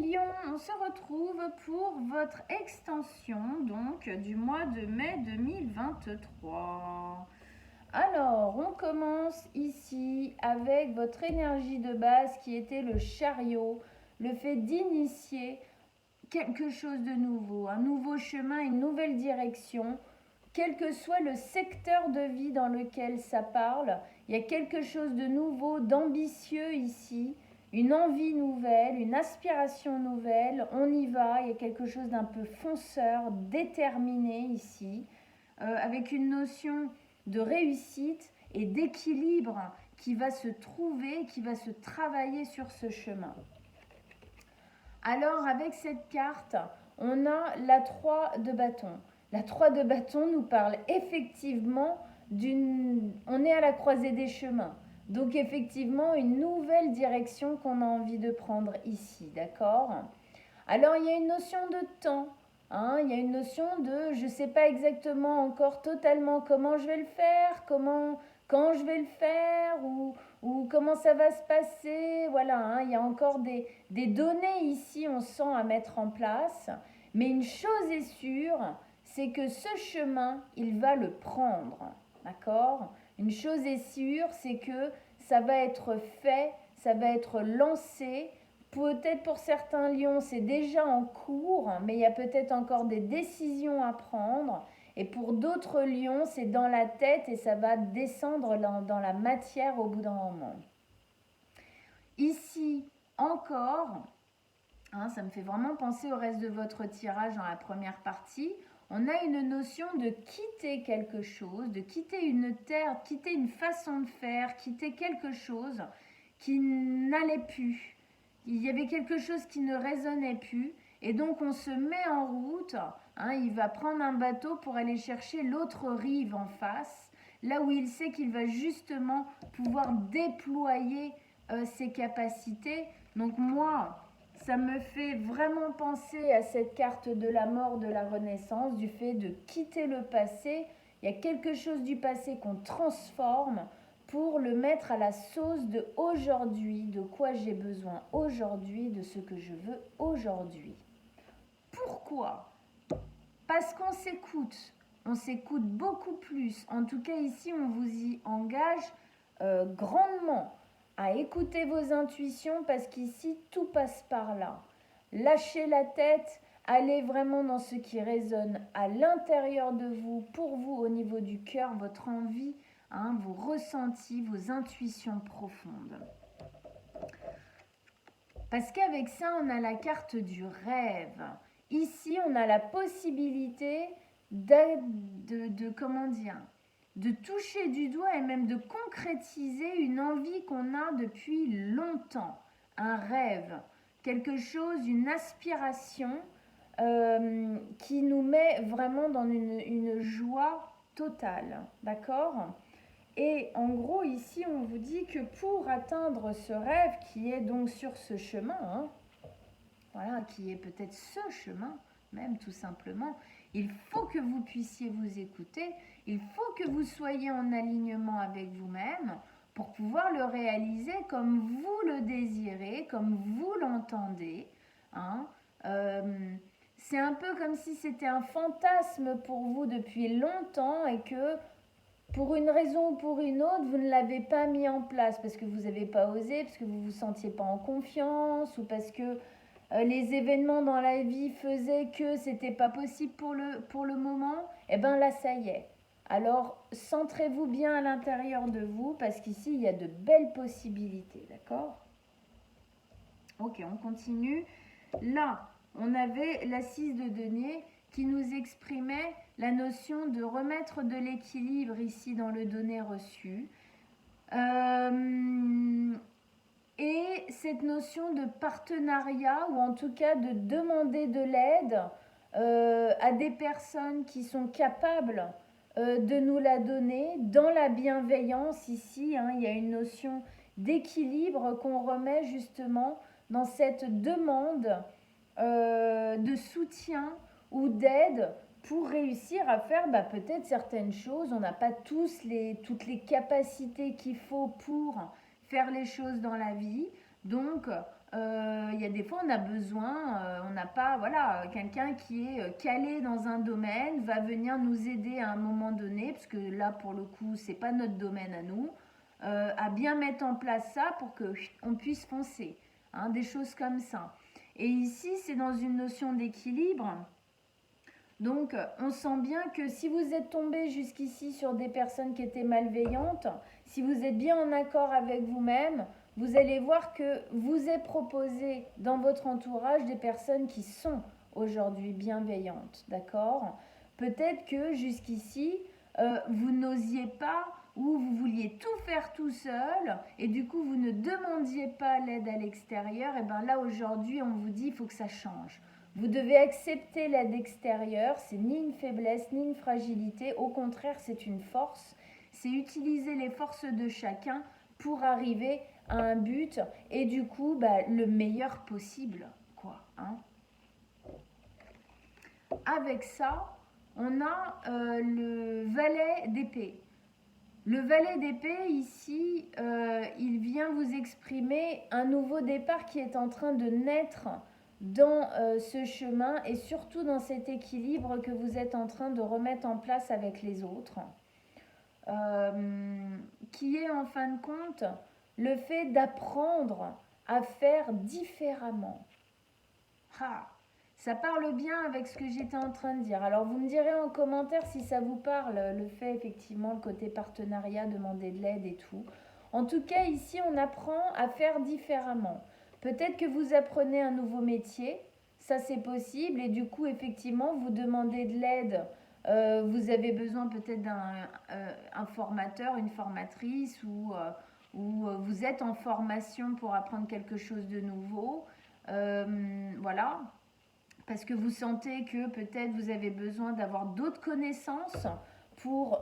Lion, on se retrouve pour votre extension donc du mois de mai 2023. Alors, on commence ici avec votre énergie de base qui était le chariot, le fait d'initier quelque chose de nouveau, un nouveau chemin, une nouvelle direction. Quel que soit le secteur de vie dans lequel ça parle, il y a quelque chose de nouveau, d'ambitieux ici, une envie nouvelle, une aspiration nouvelle, on y va, il y a quelque chose d'un peu fonceur, déterminé ici, avec une notion de réussite et d'équilibre qui va se trouver, qui va se travailler sur ce chemin. Alors avec cette carte, on a la 3 de bâton. La 3 de bâton nous parle effectivement on est à la croisée des chemins. Donc effectivement, une nouvelle direction qu'on a envie de prendre ici, d'accord? Alors il y a une notion de temps, hein, il y a une notion de je ne sais pas exactement encore totalement comment je vais le faire, quand je vais le faire ou comment ça va se passer. Voilà, hein, il y a encore des données ici, on sent à mettre en place. Mais une chose est sûre, c'est que ce chemin, il va le prendre. D'accord? Une chose est sûre, c'est que ça va être fait, ça va être lancé. Peut-être pour certains lions, c'est déjà en cours, mais il y a peut-être encore des décisions à prendre. Et pour d'autres lions, c'est dans la tête et ça va descendre dans la matière au bout d'un moment. Ici, encore, hein, ça me fait vraiment penser au reste de votre tirage dans la première partie. On a une notion de quitter quelque chose, de quitter une terre, quitter une façon de faire, quitter quelque chose qui n'allait plus. Il y avait quelque chose qui ne résonnait plus. Et donc on se met en route. Hein, il va prendre un bateau pour aller chercher l'autre rive en face, là où il sait qu'il va justement pouvoir déployer ses capacités. Donc moi, ça me fait vraiment penser à cette carte de la mort, de la renaissance, du fait de quitter le passé. Il y a quelque chose du passé qu'on transforme pour le mettre à la sauce de aujourd'hui, de quoi j'ai besoin aujourd'hui, de ce que je veux aujourd'hui. Pourquoi? Parce qu'on s'écoute beaucoup plus. En tout cas ici, on vous y engage grandement à écouter vos intuitions parce qu'ici, tout passe par là. Lâchez la tête, allez vraiment dans ce qui résonne à l'intérieur de vous, pour vous, au niveau du cœur, votre envie, hein, vos ressentis, vos intuitions profondes. Parce qu'avec ça, on a la carte du rêve. Ici, on a la possibilité comment dire, de toucher du doigt et même de concrétiser une envie qu'on a depuis longtemps, un rêve, quelque chose, une aspiration qui nous met vraiment dans une joie totale, d'accord? Et en gros, ici, on vous dit que pour atteindre ce rêve qui est donc sur ce chemin, hein, voilà, qui est peut-être ce chemin, même tout simplement, il faut que vous puissiez vous écouter, il faut que vous soyez en alignement avec vous-même pour pouvoir le réaliser comme vous le désirez, comme vous l'entendez. Hein. C'est un peu comme si c'était un fantasme pour vous depuis longtemps et que pour une raison ou pour une autre, vous ne l'avez pas mis en place parce que vous n'avez pas osé, parce que vous ne vous sentiez pas en confiance ou parce que les événements dans la vie faisaient que c'était pas possible pour le moment, et bien là ça y est. Alors centrez-vous bien à l'intérieur de vous parce qu'ici il y a de belles possibilités, d'accord? Ok, on continue. Là, on avait l'assise de denier qui nous exprimait la notion de remettre de l'équilibre ici dans le donné reçu. Et cette notion de partenariat, ou en tout cas de demander de l'aide à des personnes qui sont capables de nous la donner, dans la bienveillance ici, hein, il y a une notion d'équilibre qu'on remet justement dans cette demande de soutien ou d'aide pour réussir à faire peut-être certaines choses. On n'a pas toutes les capacités qu'il faut pour faire les choses dans la vie. Donc, Il y a des fois, on a besoin, on n'a pas, voilà, quelqu'un qui est calé dans un domaine va venir nous aider à un moment donné, parce que là, pour le coup, c'est pas notre domaine à nous, à bien mettre en place ça pour que on puisse foncer, hein, des choses comme ça. Et ici, c'est dans une notion d'équilibre. Donc, on sent bien que si vous êtes tombé jusqu'ici sur des personnes qui étaient malveillantes, si vous êtes bien en accord avec vous-même, vous allez voir que vous est proposé dans votre entourage des personnes qui sont aujourd'hui bienveillantes, d'accord? Peut-être que jusqu'ici, vous n'osiez pas ou vous vouliez tout faire tout seul et du coup vous ne demandiez pas l'aide à l'extérieur. Et bien là aujourd'hui on vous dit il faut que ça change. Vous devez accepter l'aide extérieure, c'est ni une faiblesse ni une fragilité, au contraire c'est une force, c'est utiliser les forces de chacun pour arriver à un but et du coup le meilleur possible, quoi, hein. Avec ça, on a le valet d'épée. Le valet d'épée, ici, il vient vous exprimer un nouveau départ qui est en train de naître dans ce chemin et surtout dans cet équilibre que vous êtes en train de remettre en place avec les autres, qui est en fin de compte le fait d'apprendre à faire différemment. Ah, ça parle bien avec ce que j'étais en train de dire. Alors vous me direz en commentaire si ça vous parle, le fait effectivement, le côté partenariat, demander de l'aide et tout. En tout cas, ici, on apprend à faire différemment. Peut-être que vous apprenez un nouveau métier, ça c'est possible, et du coup, effectivement, vous demandez de l'aide. Vous avez besoin peut-être d'un formateur, une formatrice, ou vous êtes en formation pour apprendre quelque chose de nouveau. Voilà, parce que vous sentez que peut-être vous avez besoin d'avoir d'autres connaissances pour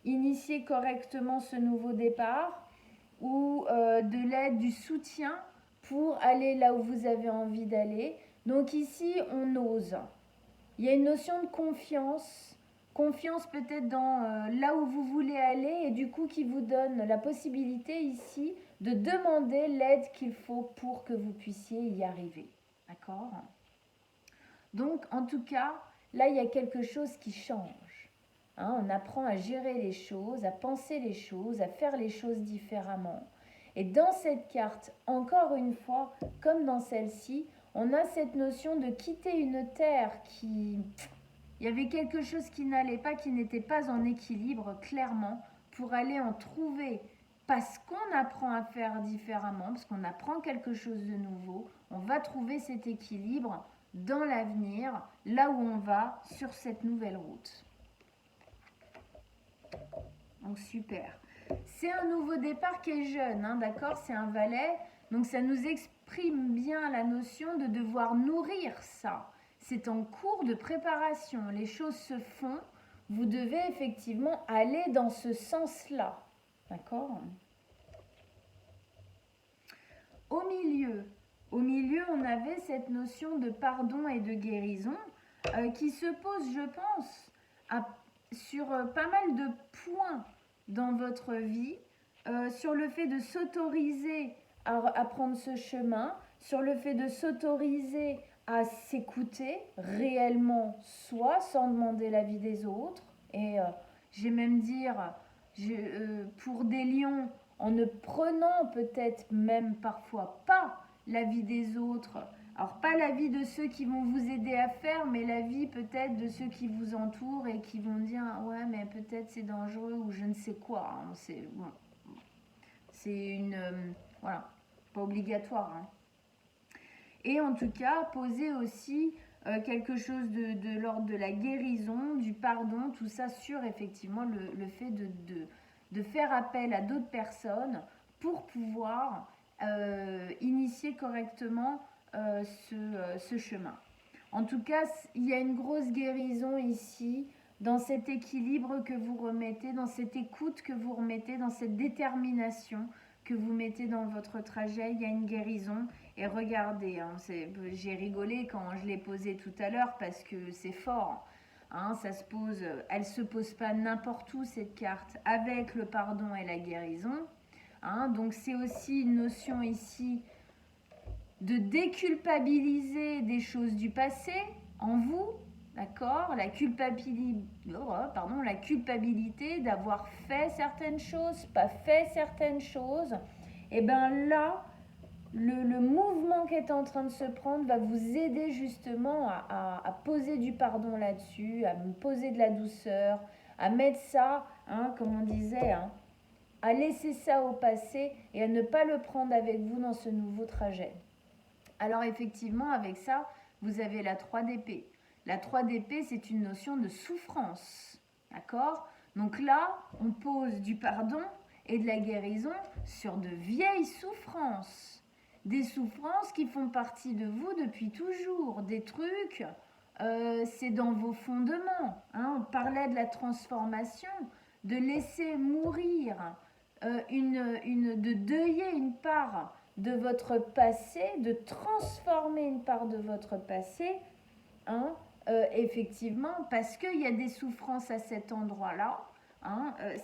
initier correctement ce nouveau départ ou de l'aide, du soutien pour aller là où vous avez envie d'aller. Donc ici, on ose. Il y a une notion de confiance, confiance peut-être dans là où vous voulez aller et du coup qui vous donne la possibilité ici de demander l'aide qu'il faut pour que vous puissiez y arriver. D'accord ? Donc, en tout cas, là, il y a quelque chose qui change. Hein, on apprend à gérer les choses, à penser les choses, à faire les choses différemment. Et dans cette carte, encore une fois, comme dans celle-ci, on a cette notion de quitter une terre qui... Il y avait quelque chose qui n'allait pas, qui n'était pas en équilibre, clairement, pour aller en trouver. Parce qu'on apprend à faire différemment, parce qu'on apprend quelque chose de nouveau, on va trouver cet équilibre dans l'avenir, là où on va sur cette nouvelle route. Donc super. C'est un nouveau départ qui est jeune, hein, d'accord? C'est un valet, donc ça nous exprime bien la notion de devoir nourrir ça. C'est en cours de préparation, les choses se font, vous devez effectivement aller dans ce sens-là, d'accord? Au milieu, on avait cette notion de pardon et de guérison qui se pose, je pense, sur pas mal de points dans votre vie, sur le fait de s'autoriser à prendre ce chemin, sur le fait de s'autoriser à s'écouter réellement soi, sans demander l'avis des autres. Et j'ai même dire, pour des lions, en ne prenant peut-être même parfois pas l'avis des autres. Alors pas l'avis de ceux qui vont vous aider à faire, mais l'avis peut-être de ceux qui vous entourent et qui vont dire ouais mais peut-être c'est dangereux ou je ne sais quoi. Hein. C'est bon. C'est une voilà, pas obligatoire. Hein. Et en tout cas poser aussi quelque chose de l'ordre de la guérison, du pardon, tout ça sur effectivement le fait de faire appel à d'autres personnes pour pouvoir initier correctement ce chemin. En tout cas, il y a une grosse guérison ici, dans cet équilibre que vous remettez, dans cette écoute que vous remettez, dans cette détermination que vous mettez dans votre trajet, il y a une guérison. Et regardez, hein, j'ai rigolé quand je l'ai posé tout à l'heure parce que c'est fort. Hein, elle se pose pas n'importe où cette carte avec le pardon et la guérison. Hein, donc c'est aussi une notion ici de déculpabiliser des choses du passé en vous, d'accord, la culpabilité d'avoir fait certaines choses, pas fait certaines choses, et bien là, le mouvement qui est en train de se prendre va vous aider justement à poser du pardon là-dessus, à poser de la douceur, à mettre ça, comme on disait, à laisser ça au passé et à ne pas le prendre avec vous dans ce nouveau trajet. Alors effectivement, avec ça, vous avez la 3 d'épée. La 3 d'épée, c'est une notion de souffrance. D'accord? Donc là, on pose du pardon et de la guérison sur de vieilles souffrances. Des souffrances qui font partie de vous depuis toujours. Des trucs, c'est dans vos fondements. On parlait de la transformation, de laisser mourir, de deuiller une part de votre passé, de transformer une part de votre passé, effectivement, parce qu'il y a des souffrances à cet endroit-là.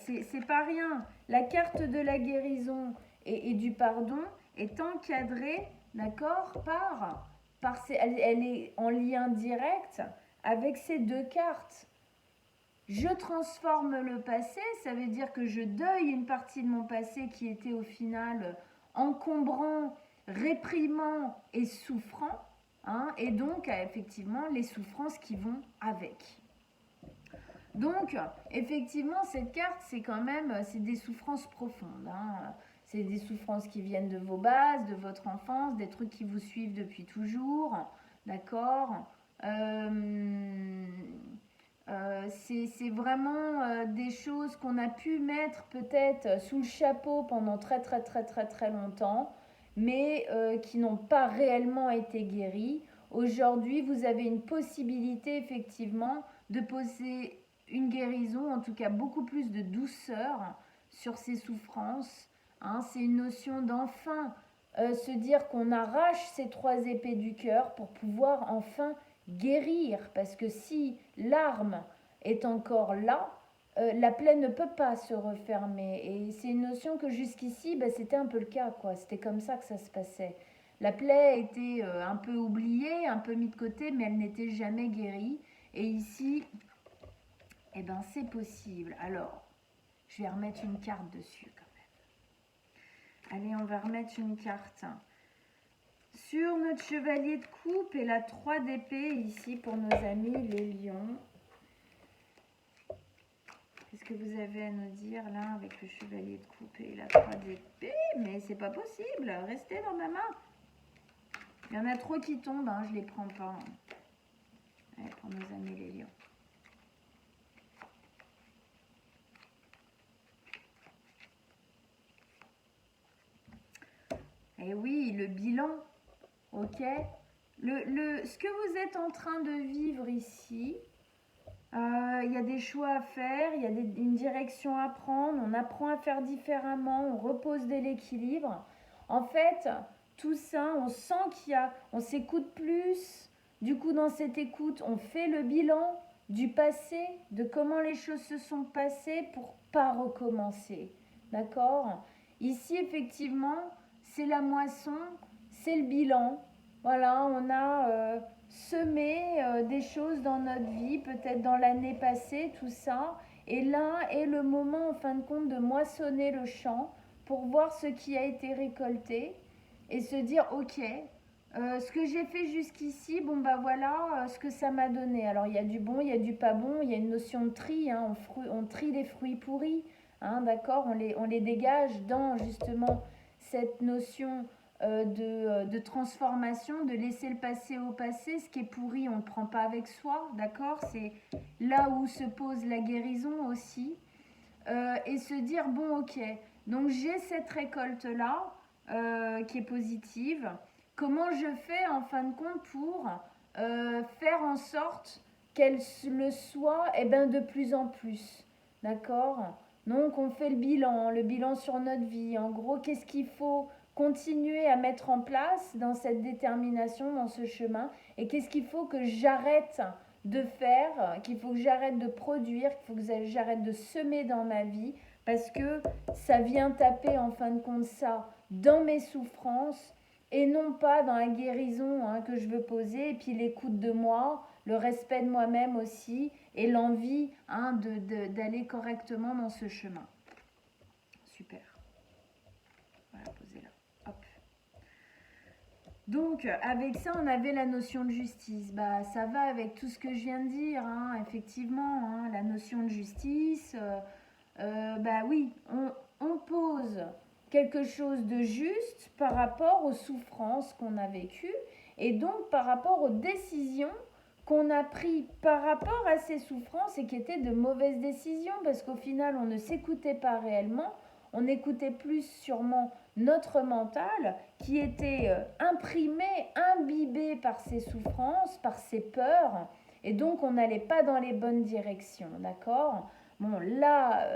C'est pas rien. La carte de la guérison et du pardon est encadrée, d'accord, elle est en lien direct avec ces deux cartes. Je transforme le passé, ça veut dire que je deuille une partie de mon passé qui était au final encombrant, réprimant et souffrant, et donc effectivement les souffrances qui vont avec. Donc effectivement cette carte c'est des souffrances profondes, c'est des souffrances qui viennent de vos bases, de votre enfance, des trucs qui vous suivent depuis toujours, d'accord. C'est vraiment des choses qu'on a pu mettre peut-être sous le chapeau pendant très très très très très longtemps, mais qui n'ont pas réellement été guéries. Aujourd'hui, vous avez une possibilité effectivement de poser une guérison, en tout cas beaucoup plus de douceur sur ces souffrances. C'est une notion d'enfin se dire qu'on arrache ces 3 épées du cœur pour pouvoir enfin guérir, parce que si l'arme est encore là, la plaie ne peut pas se refermer. Et c'est une notion que jusqu'ici, c'était un peu le cas, quoi. C'était comme ça que ça se passait. La plaie était un peu oubliée, un peu mise de côté, mais elle n'était jamais guérie. Et ici, c'est possible. Alors, je vais remettre une carte dessus quand même. Allez, on va remettre une carte sur notre chevalier de coupe et la 3 d'épée ici pour nos amis les lions. Qu'est-ce que vous avez à nous dire là avec le chevalier de coupe et la 3 d'épée? Mais c'est pas possible, restez dans ma main. Il y en a trop qui tombent, je les prends pas. Allez, pour nos amis les lions. Et oui, le bilan, ok. Ce que vous êtes en train de vivre ici, il y a des choix à faire, il y a une direction à prendre, on apprend à faire différemment, on repose de l'équilibre. En fait, tout ça, on sent on s'écoute plus. Du coup, dans cette écoute, on fait le bilan du passé, de comment les choses se sont passées pour pas recommencer. D'accord? Ici, effectivement, c'est la moisson, c'est le bilan. Voilà, on a semé des choses dans notre vie, peut-être dans l'année passée, tout ça. Et là est le moment, en fin de compte, de moissonner le champ pour voir ce qui a été récolté et se dire, ok, ce que j'ai fait jusqu'ici, voilà ce que ça m'a donné. Alors il y a du bon, il y a du pas bon, il y a une notion de tri, on trie les fruits pourris, d'accord, on les dégage dans justement cette notion de transformation, de laisser le passé au passé. Ce qui est pourri, on ne le prend pas avec soi, d'accord. C'est là où se pose la guérison aussi. Et se dire, bon ok, donc j'ai cette récolte-là qui est positive. Comment je fais en fin de compte pour faire en sorte qu'elle le soit de plus en plus, d'accord. Donc on fait le bilan sur notre vie. En gros, qu'est-ce qu'il faut continuer à mettre en place dans cette détermination, dans ce chemin, et qu'est-ce qu'il faut que j'arrête de faire, qu'il faut que j'arrête de produire, qu'il faut que j'arrête de semer dans ma vie, parce que ça vient taper en fin de compte ça dans mes souffrances, et non pas dans la guérison que je veux poser, et puis l'écoute de moi, le respect de moi-même aussi, et l'envie d'aller correctement dans ce chemin. Super. Voilà, posez là. Hop. Donc, avec ça, on avait la notion de justice. Bah, ça va avec tout ce que je viens de dire, effectivement, la notion de justice. Bah oui, on pose quelque chose de juste par rapport aux souffrances qu'on a vécues et donc par rapport aux décisions qu'on a prises par rapport à ces souffrances et qui étaient de mauvaises décisions parce qu'au final, on ne s'écoutait pas réellement, on écoutait plus sûrement notre mental qui était imprimé, imbibé par ces souffrances, par ces peurs, et donc on n'allait pas dans les bonnes directions, d'accord? Bon, là,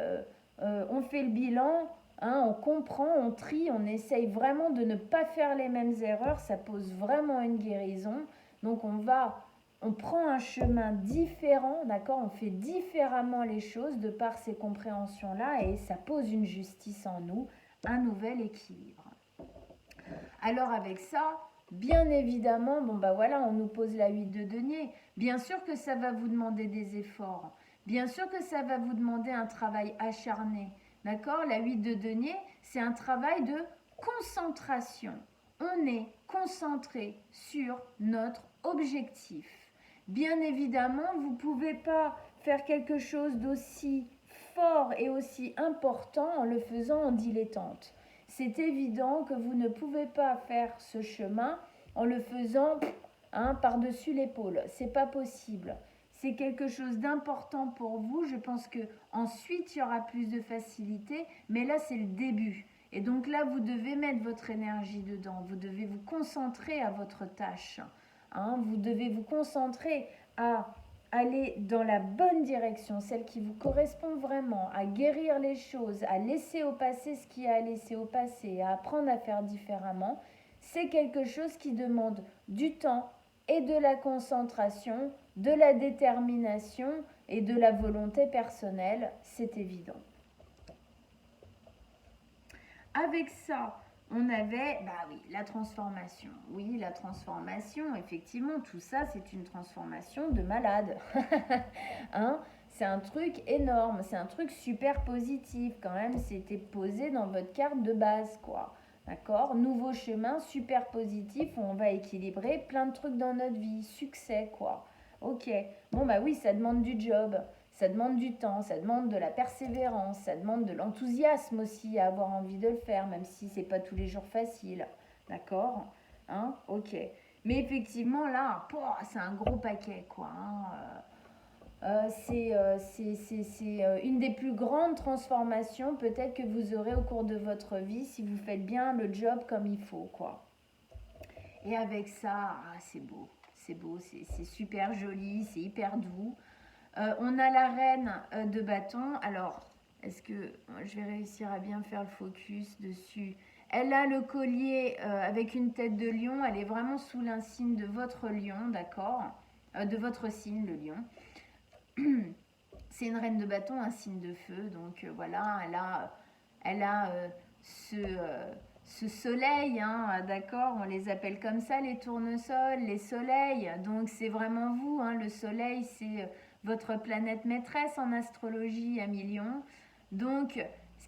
on fait le bilan, on comprend, on trie, on essaye vraiment de ne pas faire les mêmes erreurs, ça pose vraiment une guérison, donc on prend un chemin différent, d'accord? On fait différemment les choses de par ces compréhensions-là et ça pose une justice en nous, un nouvel équilibre. Alors avec ça, bien évidemment, on nous pose la 8 de denier. Bien sûr que ça va vous demander des efforts. Bien sûr que ça va vous demander un travail acharné. D'accord? La 8 de denier, c'est un travail de concentration. On est concentré sur notre objectif. Bien évidemment, vous ne pouvez pas faire quelque chose d'aussi fort et aussi important en le faisant en dilettante. C'est évident que vous ne pouvez pas faire ce chemin en le faisant par-dessus l'épaule. C'est pas possible. C'est quelque chose d'important pour vous. Je pense que ensuite il y aura plus de facilité, mais là c'est le début. Et donc là vous devez mettre votre énergie dedans. Vous devez vous concentrer à votre tâche. Vous devez vous concentrer à aller dans la bonne direction, celle qui vous correspond vraiment, à guérir les choses, à laisser au passé ce qui a à laisser au passé, à apprendre à faire différemment, c'est quelque chose qui demande du temps et de la concentration, de la détermination et de la volonté personnelle, c'est évident. Avec ça, on avait, la transformation. Oui, la transformation, effectivement, tout ça, c'est une transformation de malade. C'est un truc énorme, c'est un truc super positif quand même, c'était posé dans votre carte de base, quoi. D'accord? Nouveau chemin, super positif, où on va équilibrer plein de trucs dans notre vie, succès, quoi. Ok, oui, ça demande du job. Ça demande du temps, ça demande de la persévérance, ça demande de l'enthousiasme aussi à avoir envie de le faire, même si c'est pas tous les jours facile. D'accord? Ok. Mais effectivement, là, c'est un gros paquet, quoi. C'est une des plus grandes transformations peut-être que vous aurez au cours de votre vie si vous faites bien le job comme il faut, quoi. Et avec ça, c'est beau. C'est beau, c'est super joli, c'est hyper doux. On a la reine de bâton. Alors, est-ce que je vais réussir à bien faire le focus dessus? Elle a le collier avec une tête de lion. Elle est vraiment sous l'insigne de votre lion, d'accord? De votre signe, le lion. C'est une reine de bâton, un signe de feu. Donc voilà, elle a ce soleil, d'accord, on les appelle comme ça, les tournesols, les soleils. Donc c'est vraiment vous, le soleil, c'est votre planète maîtresse en astrologie à millions. Donc,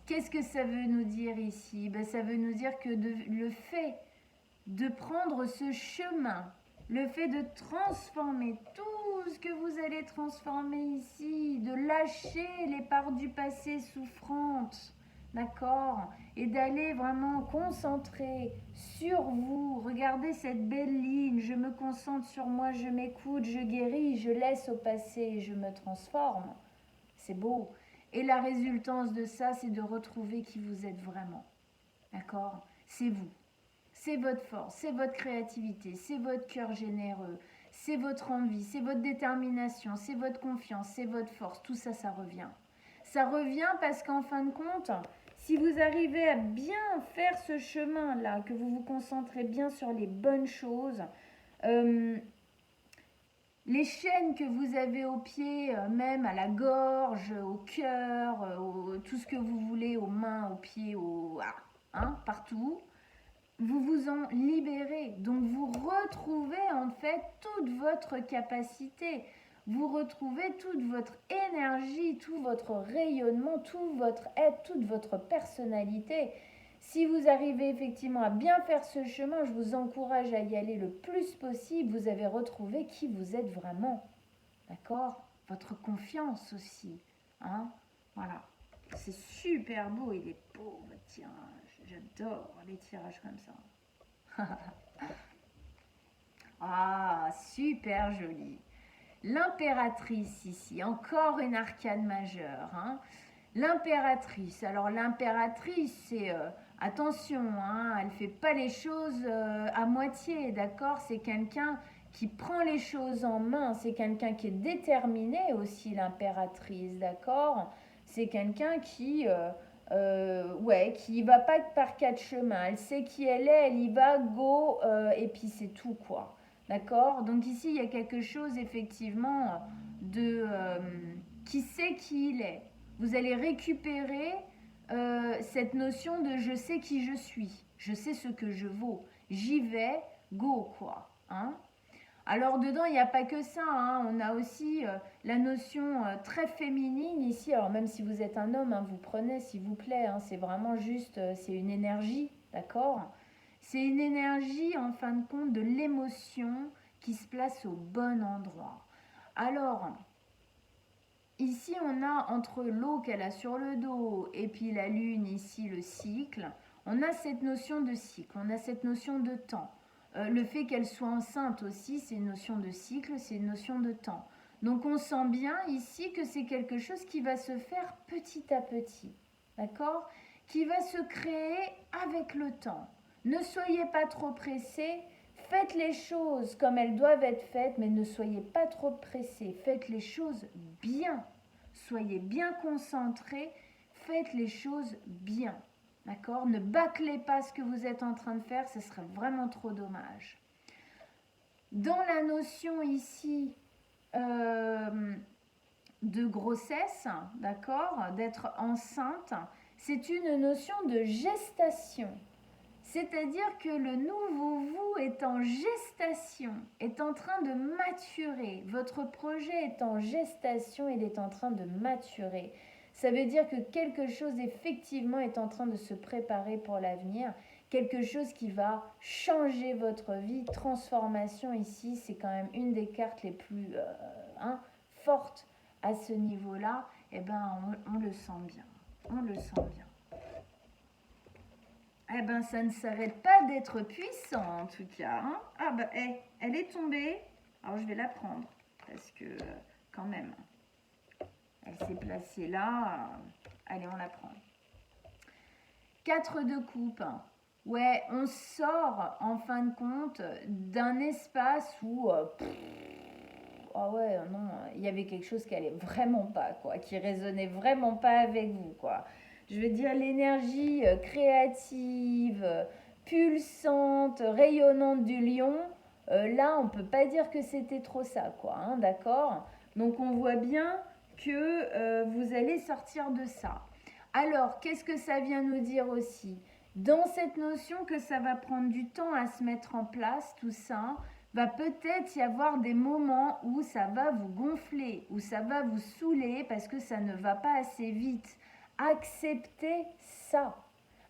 qu'est-ce que ça veut nous dire ici? Ça veut nous dire que le fait de prendre ce chemin, le fait de transformer tout ce que vous allez transformer ici, de lâcher les parts du passé souffrantes, d'accord? Et d'aller vraiment concentrer sur vous. Regardez cette belle ligne, je me concentre sur moi, je m'écoute, je guéris, je laisse au passé et je me transforme. C'est beau. Et la résultance de ça, c'est de retrouver qui vous êtes vraiment. D'accord? C'est vous. C'est votre force, c'est votre créativité, c'est votre cœur généreux, c'est votre envie, c'est votre détermination, c'est votre confiance, c'est votre force. Tout ça, ça revient. Ça revient parce qu'en fin de compte, si vous arrivez à bien faire ce chemin-là, que vous vous concentrez bien sur les bonnes choses, les chaînes que vous avez aux pieds, même à la gorge, au cœur, tout ce que vous voulez, aux mains, aux pieds, partout, vous vous en libérez. Donc vous retrouvez en fait toute votre capacité. Vous retrouvez toute votre énergie, tout votre rayonnement, tout votre être, toute votre personnalité. Si vous arrivez effectivement à bien faire ce chemin, je vous encourage à y aller le plus possible. Vous avez retrouvé qui vous êtes vraiment. D'accord? Votre confiance aussi. Hein? Voilà. C'est super beau, il est beau votre tirage. J'adore les tirages comme ça. Ah, super joli. L'impératrice ici, encore une arcane majeure. Hein. L'impératrice, alors l'impératrice, c'est attention, hein, elle ne fait pas les choses à moitié, d'accord? C'est quelqu'un qui prend les choses en main, c'est quelqu'un qui est déterminé aussi, l'impératrice, d'accord? C'est quelqu'un ouais, qui va pas par quatre chemins, elle sait qui elle est, elle y va, go, et puis c'est tout, quoi. D'accord? Donc ici, il y a quelque chose effectivement qui sait qui il est. Vous allez récupérer cette notion de je sais qui je suis, je sais ce que je vaux, j'y vais, go quoi. Hein? Alors dedans, il n'y a pas que ça, hein. On a aussi la notion très féminine ici. Alors même si vous êtes un homme, hein, vous prenez s'il vous plaît, hein, c'est vraiment juste, c'est une énergie, d'accord? C'est une énergie en fin de compte de l'émotion qui se place au bon endroit. Alors, ici on a entre l'eau qu'elle a sur le dos et puis la lune ici, le cycle, on a cette notion de cycle, on a cette notion de temps. Le fait qu'elle soit enceinte aussi, c'est une notion de cycle, c'est une notion de temps. Donc on sent bien ici que c'est quelque chose qui va se faire petit à petit, d'accord? Qui va se créer avec le temps. Ne soyez pas trop pressés, faites les choses comme elles doivent être faites, mais ne soyez pas trop pressés, faites les choses bien. Soyez bien concentrés, faites les choses bien. D'accord? Ne bâclez pas ce que vous êtes en train de faire, ce serait vraiment trop dommage. Dans la notion ici de grossesse, d'accord, d'être enceinte, c'est une notion de gestation. C'est-à-dire que le nouveau vous est en gestation, est en train de maturer. Votre projet est en gestation, il est en train de maturer. Ça veut dire que quelque chose effectivement est en train de se préparer pour l'avenir, quelque chose qui va changer votre vie. Transformation ici, c'est quand même une des cartes les plus fortes à ce niveau-là. Eh bien, on le sent bien, on le sent bien. Eh ben, ça ne s'arrête pas d'être puissant, en tout cas. Hein. Ah, bah, elle est tombée. Alors, je vais la prendre. Parce que, quand même, elle s'est placée là. Allez, on la prend. 4 de coupe. Ouais, on sort, en fin de compte, d'un espace où... ah ouais, non, il y avait quelque chose qui allait vraiment pas, quoi. Qui résonnait vraiment pas avec vous, quoi. Je veux dire, l'énergie créative, pulsante, rayonnante du lion, là, on ne peut pas dire que c'était trop ça, quoi, hein, d'accord? Donc, on voit bien que vous allez sortir de ça. Alors, qu'est-ce que ça vient nous dire aussi? Dans cette notion que ça va prendre du temps à se mettre en place, tout ça, va peut-être y avoir des moments où ça va vous gonfler, où ça va vous saouler parce que ça ne va pas assez vite. Acceptez ça.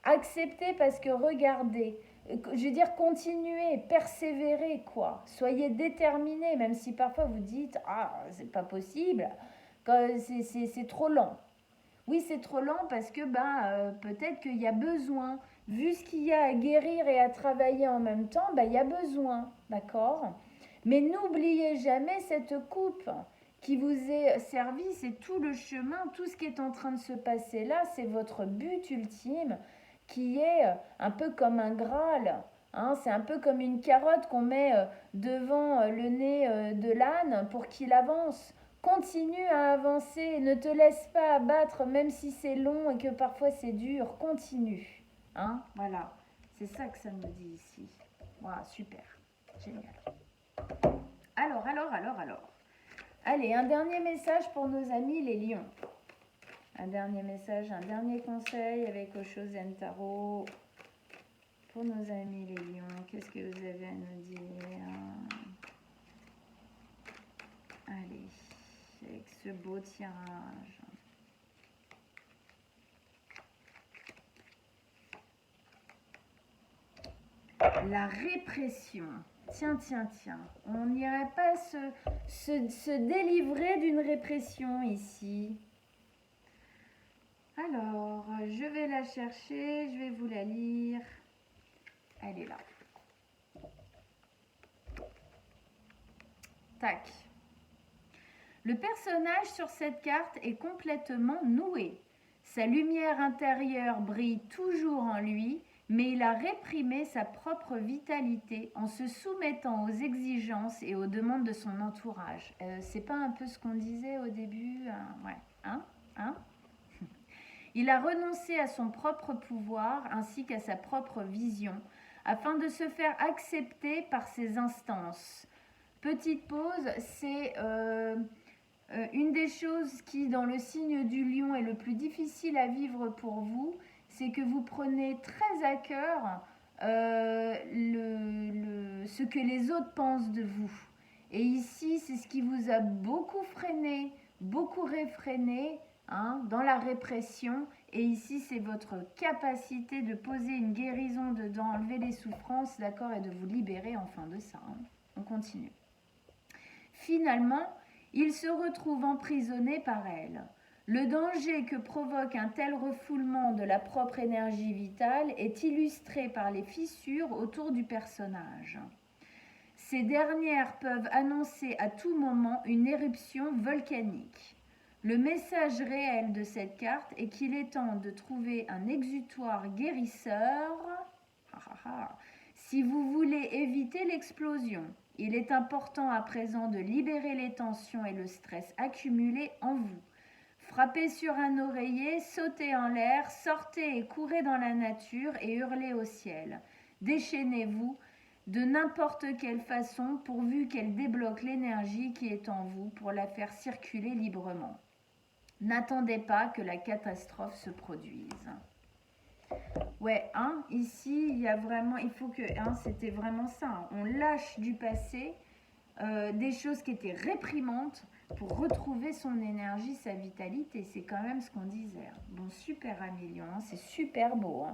Acceptez parce que regardez, je veux dire continuez, persévérez quoi. Soyez déterminés même si parfois vous dites ah c'est pas possible, c'est trop lent. Oui c'est trop lent parce que peut-être qu'il y a besoin, vu ce qu'il y a à guérir et à travailler en même temps, il y a besoin, d'accord? Mais n'oubliez jamais cette coupe qui vous est servi, c'est tout le chemin, tout ce qui est en train de se passer là, c'est votre but ultime qui est un peu comme un Graal. Hein, c'est un peu comme une carotte qu'on met devant le nez de l'âne pour qu'il avance. Continue à avancer, ne te laisse pas abattre même si c'est long et que parfois c'est dur, continue. Hein, voilà, c'est ça que ça nous dit ici. Voilà, super, génial. Alors. Allez, un dernier message pour nos amis les lions. Un dernier message, un dernier conseil avec Osho Zen Tarot. Pour nos amis les lions, qu'est-ce que vous avez à nous dire? Allez, avec ce beau tirage. La répression. Tiens, tiens, tiens. On n'irait pas se délivrer d'une répression ici. Alors, je vais la chercher, je vais vous la lire. Elle est là. Tac. Le personnage sur cette carte est complètement noué. Sa lumière intérieure brille toujours en lui, mais il a réprimé sa propre vitalité en se soumettant aux exigences et aux demandes de son entourage. C'est pas un peu ce qu'on disait au début? Ouais. Hein? Il a renoncé à son propre pouvoir ainsi qu'à sa propre vision, afin de se faire accepter par ses instances. Petite pause, c'est une des choses qui, dans le signe du lion, est le plus difficile à vivre pour vous, c'est que vous prenez très à cœur ce que les autres pensent de vous. Et ici, c'est ce qui vous a beaucoup freiné, beaucoup réfréné, dans la répression. Et ici, c'est votre capacité de poser une guérison, d'enlever les souffrances, d'accord, et de vous libérer enfin de ça. On continue. Finalement, il se retrouve emprisonné par elle. Le danger que provoque un tel refoulement de la propre énergie vitale est illustré par les fissures autour du personnage. Ces dernières peuvent annoncer à tout moment une éruption volcanique. Le message réel de cette carte est qu'il est temps de trouver un exutoire guérisseur. Si vous voulez éviter l'explosion, il est important à présent de libérer les tensions et le stress accumulés en vous. Frappez sur un oreiller, sautez en l'air, sortez et courez dans la nature et hurlez au ciel. Déchaînez-vous de n'importe quelle façon pourvu qu'elle débloque l'énergie qui est en vous pour la faire circuler librement. N'attendez pas que la catastrophe se produise. Ouais, ici, il y a vraiment, il faut que, c'était vraiment ça. On lâche du passé des choses qui étaient réprimantes pour retrouver son énergie, sa vitalité. C'est quand même ce qu'on disait. Bon, super Amélion, c'est super beau.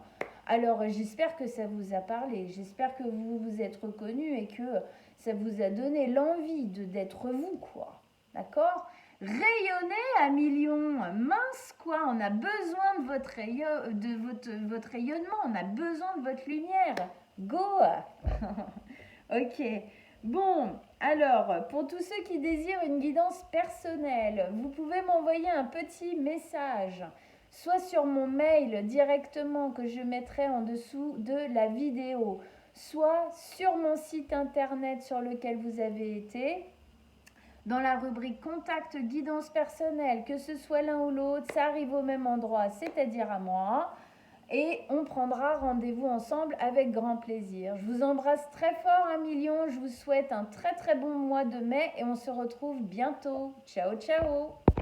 Alors, j'espère que ça vous a parlé. J'espère que vous vous êtes reconnus et que ça vous a donné l'envie d'être vous, quoi. D'accord ? Rayonnez à millions, mince quoi, on a besoin de votre rayonnement, on a besoin de votre lumière, go. Ok, bon, alors, pour tous ceux qui désirent une guidance personnelle, vous pouvez m'envoyer un petit message, soit sur mon mail directement que je mettrai en dessous de la vidéo, soit sur mon site internet sur lequel vous avez été, dans la rubrique contact guidance personnelle, que ce soit l'un ou l'autre, ça arrive au même endroit, c'est-à-dire à moi. Et on prendra rendez-vous ensemble avec grand plaisir. Je vous embrasse très fort, 1 million. Je vous souhaite un très très bon mois de mai et on se retrouve bientôt. Ciao, ciao!